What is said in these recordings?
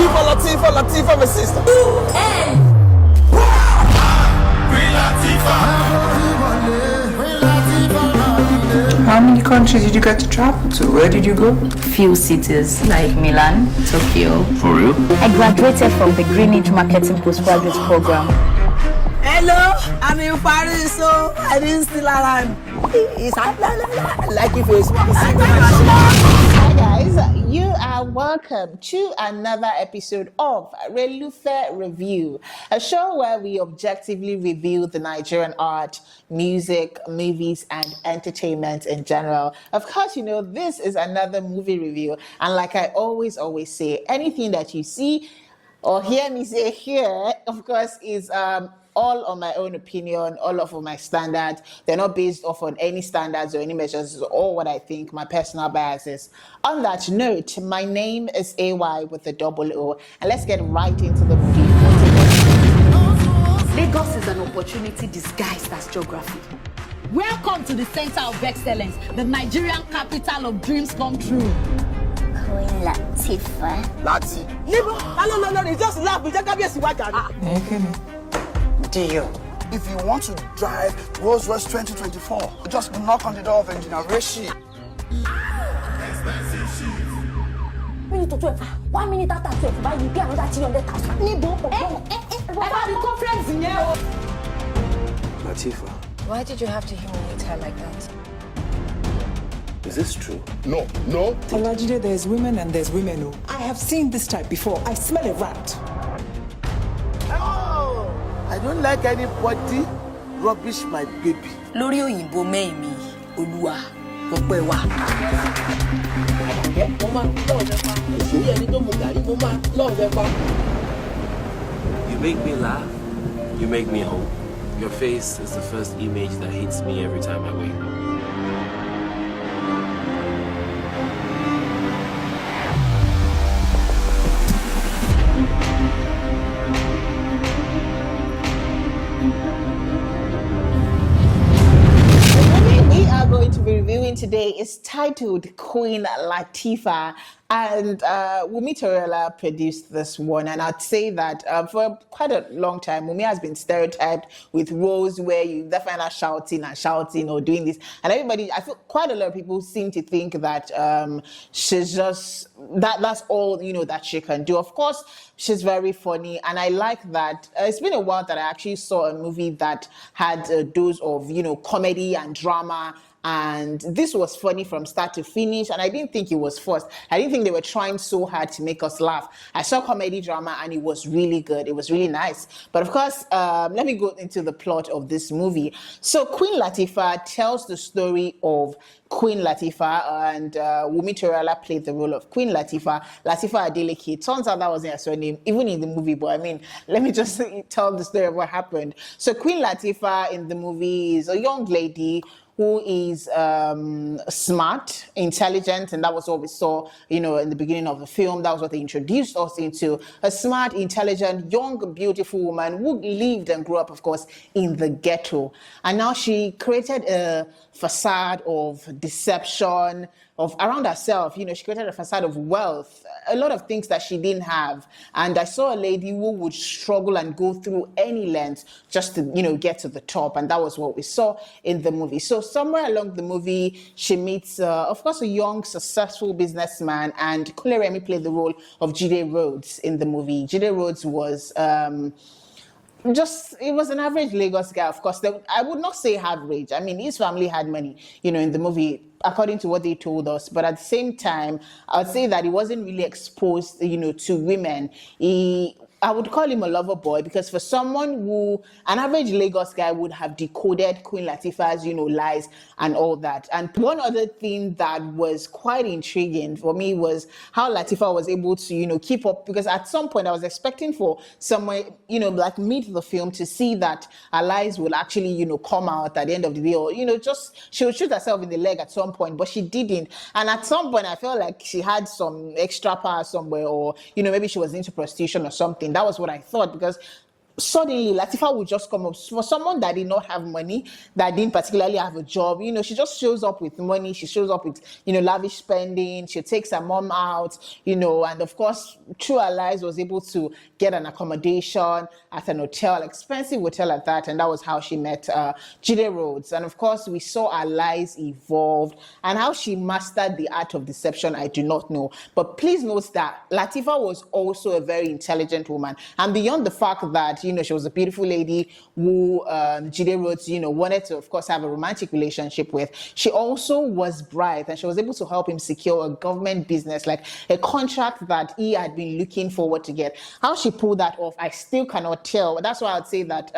Lateefah, my sister. How many countries did you get to travel to? Where did you go? Few cities like Milan, Tokyo. For real? I graduated from the Greenwich Marketing Postgraduate Program. Hello, I'm in Paris, so I didn't still around. It's like if it's Hi guys, you are welcome to another episode of Relufe Review, a show where we objectively review the Nigerian art, music, movies, and entertainment in general. Of course, you know, this is another movie review, and like I always say, anything that you see or hear me say here, of course, is all on my own opinion, all of my standards. They're not based off on any standards or any measures, it's all what I think, my personal biases. On that note, my name is AY with a double O, and let's get right into the movie. Lagos is an opportunity disguised as geography. Welcome to the center of excellence, the Nigerian capital of dreams come true. Queen Lateefah. Lati. No, it's just laugh. We just can't be a Deal. If you want to drive Rolls Royce 2024, just knock on the door of Engineer Rishi. Minute to 12. 1 minute after 12, buy you pay another 300,000. Lateefah, Why did you have to humiliate her like that? is this true? No. Allegedly, there's women and there's women. Oh. I have seen this type before. I smell a rat. I don't like anybody rubbish my baby. Lórí òyìnbó mẹ́ẹ̀mí, Olúwa, ọpẹ́ wa. You make me laugh. You make me hope. Your face is the first image that hits me every time I wake up. Reviewing today is titled Queen Lateefah, and Wumi Toriola produced this one, and I'd say that for quite a long time Wumi has been stereotyped with roles where you find her shouting or doing this, and everybody, I feel quite a lot of people seem to think that she's just that's all, you know, that she can do. Of course, she's very funny, and I like that. It's been a while that I actually saw a movie that had a dose of, you know, comedy and drama. And this was funny from start to finish, and I didn't think it was forced. I didn't think they were trying so hard to make us laugh. I saw comedy drama, and it was really good. It was really nice. But of course, let me go into the plot of this movie. So Queen Lateefah tells the story of Queen Lateefah, and Wumi Toriola played the role of Queen Lateefah Adeleke. Turns out that wasn't her surname, even in the movie, but I mean, let me just tell the story of what happened. So Queen Lateefah in the movie is a young lady who is smart, intelligent, and that was what we saw, you know, in the beginning of the film. That was what they introduced us into. A smart, intelligent, young, beautiful woman who lived and grew up, of course, in the ghetto. And now she created a facade of deception, of around herself. You know, she created a facade of wealth, a lot of things that she didn't have. And I saw a lady who would struggle and go through any length just to, you know, get to the top. And that was what we saw in the movie. So somewhere along the movie, she meets, of course, a young, successful businessman. And Kuleremi played the role of Jide Rhodes in the movie. Jide Rhodes was it was an average Lagos guy, of course. I would not say average. I mean, his family had money, you know, in the movie, according to what they told us. But at the same time, I would say that he wasn't really exposed, you know, to women. I would call him a lover boy, because for someone who, an average Lagos guy would have decoded Queen Lateefah's, you know, lies and all that. And one other thing that was quite intriguing for me was how Lateefah was able to, you know, keep up, because at some point I was expecting for somewhere, you know, like mid the film to see that her lies will actually, you know, come out at the end of the day, or, you know, just, she would shoot herself in the leg at some point, but she didn't. And at some point I felt like she had some extra power somewhere, or, you know, maybe she was into prostitution or something. That was what I thought, because suddenly Lateefah would just come up. For someone that did not have money, that didn't particularly have a job, she just shows up with money. She shows up with, lavish spending. She takes her mom out, and of course, through her lives was able to get an accommodation at an hotel, expensive hotel at that. And that was how she met Jide Rhodes. And of course, we saw her lives evolved, and how she mastered the art of deception, I do not know. But please note that Lateefah was also a very intelligent woman. And beyond the fact that, she was a beautiful lady who Jide Rhodes, wanted to, of course, have a romantic relationship with, she also was bright, and she was able to help him secure a government business, like a contract that he had been looking forward to get. How she pulled that off, I still cannot tell. That's why I'd say that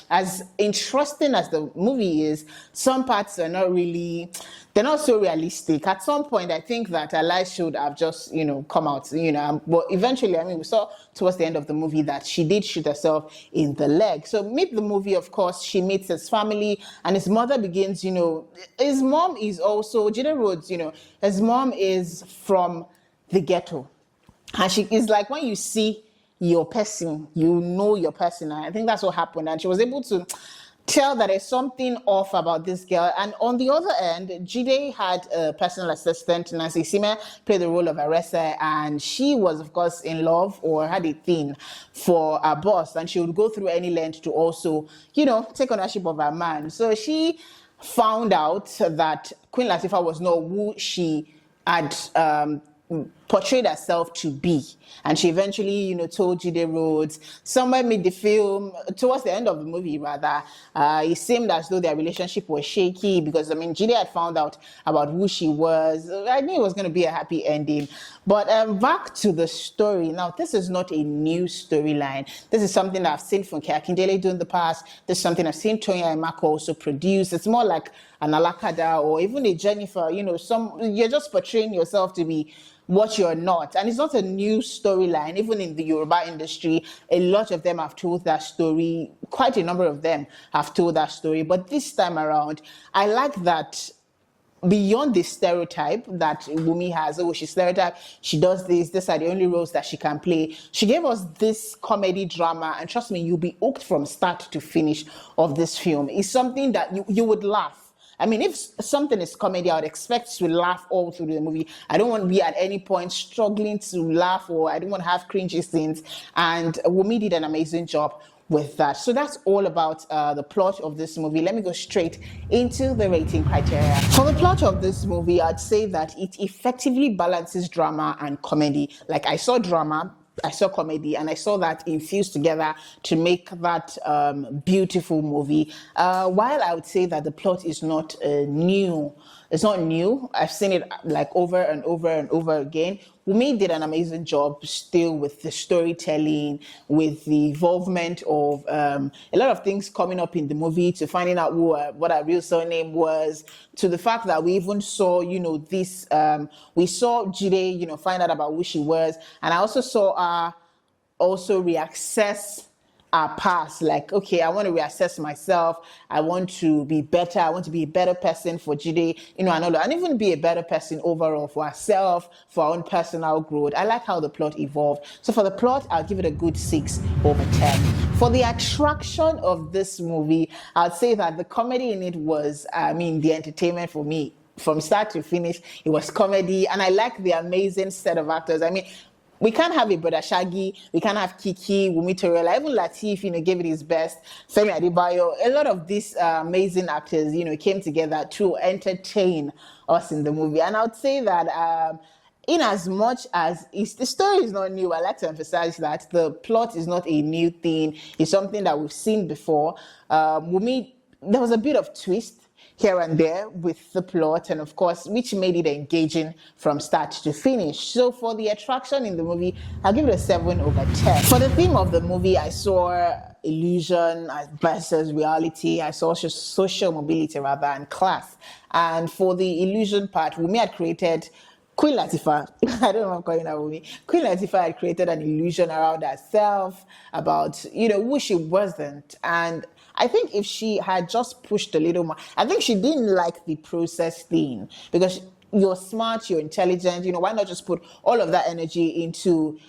as interesting as the movie is, some parts are not really, they're not so realistic. At some point, I think that her life should have just, come out, but eventually, we saw towards the end of the movie that she did shoot herself in the leg. So mid the movie, of course, she meets his family, and his mother begins, his mom is also, Jide Rhodes, his mom is from the ghetto. And she is like, when you see your person, you know your person. And I think that's what happened. And she was able to tell that there's something off about this girl. And on the other end, Jide had a personal assistant, Nancy Sime, played the role of Aressa, and she was, of course, in love or had a thing for her boss, and she would go through any length to also, take ownership of her man. So she found out that Queen Lateefah was not who she had portrayed herself to be, and she eventually told Jide Rhodes somewhere mid the film, towards the end of the movie rather. It seemed as though their relationship was shaky, because Jide had found out about who she was. I knew it was going to be a happy ending. But back to the story. Now, this is not a new storyline. This is something that I've seen from Akindele do in the past. This is something I've seen Tonya Emako also produce. It's more like an Alakada or even a Jennifer. You're just portraying yourself to be what you're not. And it's not a new storyline. Even in the Yoruba industry, a lot of them have told that story. Quite a number of them have told that story. But this time around, I like that beyond the stereotype that Wunmi has, she's stereotyped, she does this, these are the only roles that she can play. She gave us this comedy drama, and trust me, you'll be hooked from start to finish of this film. It's something that you would laugh. If something is comedy, I would expect to laugh all through the movie. I don't want to be at any point struggling to laugh, or I don't want to have cringy scenes. And Wunmi did an amazing job with that. So that's all about the plot of this movie. Let me go straight into the rating criteria. For the plot of this movie, I'd say that it effectively balances drama and comedy. Like, I saw drama, I saw comedy, and I saw that infused together to make that beautiful movie. While I would say that the plot is not new. It's not new. I've seen it like over and over and over again. Wunmi did an amazing job still with the storytelling, with the involvement of a lot of things coming up in the movie, to finding out what her real surname was, to the fact that we even saw, this, we saw Jide, find out about who she was. And I also saw her also reaccess our past, like, okay, I want to reassess myself, I want to be better, I want to be a better person for Jide, and all that, and even be a better person overall for herself, for our own personal growth. I like how the plot evolved. So for the plot, I'll give it a good 6/10. For the attraction of this movie, I'd say that the comedy in it was, the entertainment for me. From start to finish, it was comedy, and I like the amazing set of actors. We can't have a Brother Shaggy, we can't have Kiki, Wunmi Toriola, even Lateef, gave it his best, Femi Adebayo. A lot of these amazing actors, came together to entertain us in the movie. And I would say that in as much as the story is not new, I like to emphasize that the plot is not a new thing. It's something that we've seen before. Wunmi, there was a bit of twist here and there with the plot, and of course, which made it engaging from start to finish. So for the attraction in the movie, I'll give it a 7/10. For the theme of the movie, I saw illusion versus reality. I saw social mobility rather, and class. And for the illusion part, Wunmi had created Queen Lateefah, I don't know what I'm calling her Wunmi. Queen Lateefah had created an illusion around herself about, who she wasn't. And I think if she had just pushed a little more, I think she didn't like the process thing, because you're smart, you're intelligent, why not just put all of that energy into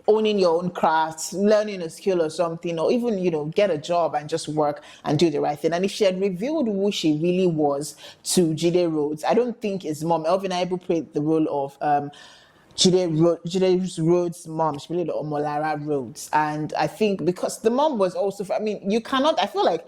owning your own craft, learning a skill or something, or even, get a job and just work and do the right thing. And if she had revealed who she really was to Jide Rhodes, I don't think his mom, Elvin Aibu, played the role of Jide Rhodes' mom. She played Omolara Rhodes. And I think because the mom was also, you cannot, I feel like,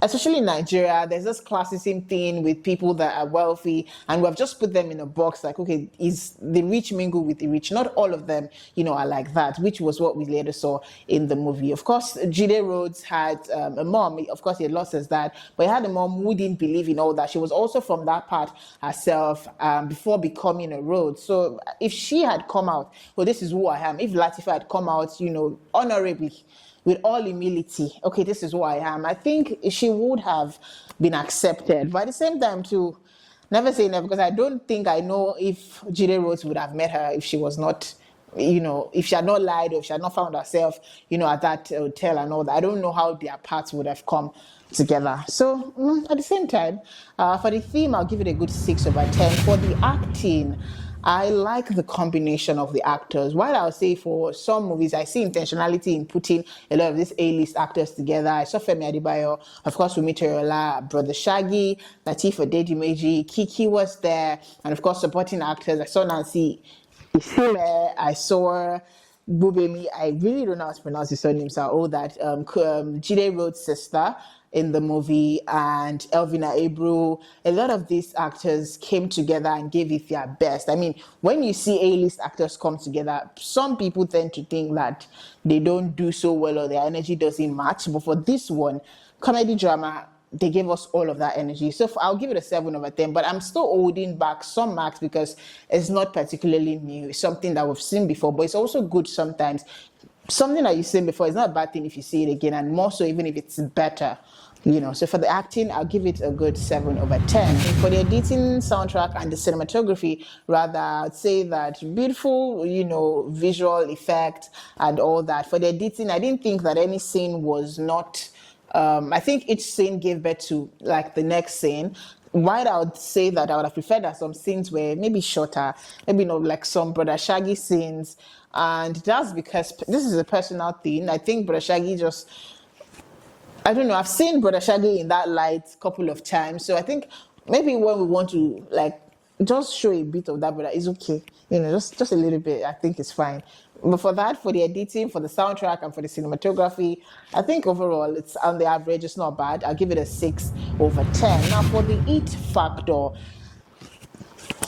especially in Nigeria, there's this classism thing with people that are wealthy, and we've just put them in a box like, okay, is the rich mingle with the rich? Not all of them, are like that, which was what we later saw in the movie. Of course, Jide Rhodes had a mom. Of course, he had lost his dad, but he had a mom who didn't believe in all that. She was also from that part herself before becoming a Rhodes. So if she had come out, well, this is who I am. If Lateefah had come out, honorably, with all humility, okay, this is who I am, I think she would have been accepted. But at the same time, too, never say never, because I don't think I know if Jide Rhodes would have met her if she was not, if she had not lied or if she had not found herself, at that hotel and all that. I don't know how their paths would have come together. So at the same time, for the theme, I'll give it a good 6/10. For the acting, I like the combination of the actors. While I'll say for some movies, I see intentionality in putting a lot of these A-list actors together. I saw Femi Adebayo, of course, Wumi Toriola, Brother Shaggy, Lateefah Dejimeji, Kiki was there, and of course, supporting actors. I saw Nancy Isile, I saw Bubemi, I really don't know how to pronounce his surname, so all that, Jide Rhodes' sister in the movie, and Elvina Ebru. A lot of these actors came together and gave it their best. I mean, when you see A-list actors come together, some people tend to think that they don't do so well or their energy doesn't match. But for this one, comedy drama, they gave us all of that energy. So I'll give it a 7/10, but I'm still holding back some marks because it's not particularly new. It's something that we've seen before, but it's also good sometimes. Something that you've seen before is not a bad thing if you see it again, and more so even if it's better. So for the acting, I'll give it a good 7/10. For the editing, soundtrack, and the cinematography, rather, I'd say that beautiful, visual effect and all that. For the editing, I didn't think that any scene was not, I think each scene gave birth to like the next scene. While I would say that I would have preferred that some scenes were maybe shorter, maybe like some Brother Shaggy scenes, and that's because this is a personal thing. I think Brother Shaggy just, I don't know, I've seen Brother Shaggy in that light a couple of times, so I think maybe when we want to just show a bit of that, but it's okay, just a little bit, I think it's fine. But for that, for the editing, for the soundtrack, and for the cinematography, I think overall it's on the average, it's not bad. I'll give it a 6/10. Now for the it factor,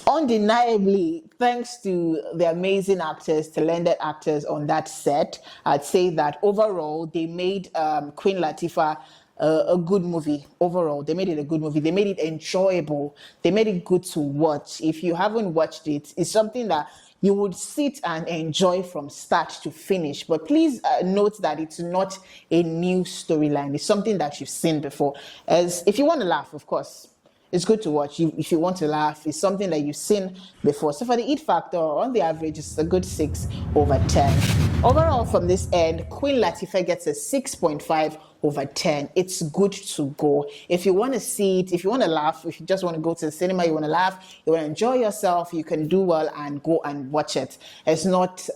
undeniably, thanks to the amazing actors, talented actors on that set, I'd say that overall they made Queen Lateefah a good movie. Overall, they made it a good movie. They made it enjoyable. They made it good to watch. If you haven't watched it, it's something that you would sit and enjoy from start to finish. But please note that it's not a new storyline. It's something that you've seen before. As if you want to laugh, of course, it's good to watch. If you want to laugh, it's something that you've seen before. So for the it factor, on the average, it's a good 6/10. Overall, from this end, Queen Lateefah gets a 6.5/10. It's good to go. If you want to see it, if you want to laugh, if you just want to go to the cinema, you want to laugh, you want to enjoy yourself, you can do well and go and watch it. It's not...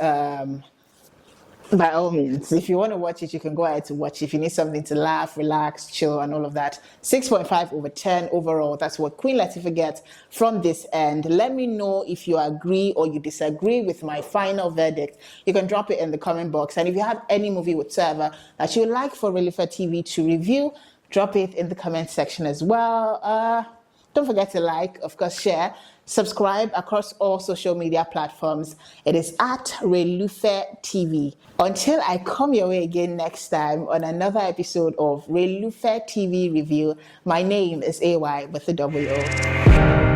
by all means, if you want to watch it, you can go ahead to watch it. If you need something to laugh, relax, chill, and all of that, 6.5/10 overall. That's what Queen Lateefah gets from this end. Let me know if you agree or you disagree with my final verdict. You can drop it in the comment box. And if you have any movie whatsoever that you would like for RelufeTV to review, drop it in the comment section as well. Don't forget to like, of course, share, subscribe across all social media platforms. It is at RelufeTV. Until I come your way again next time on another episode of RelufeTV Review, my name is AY with the double O.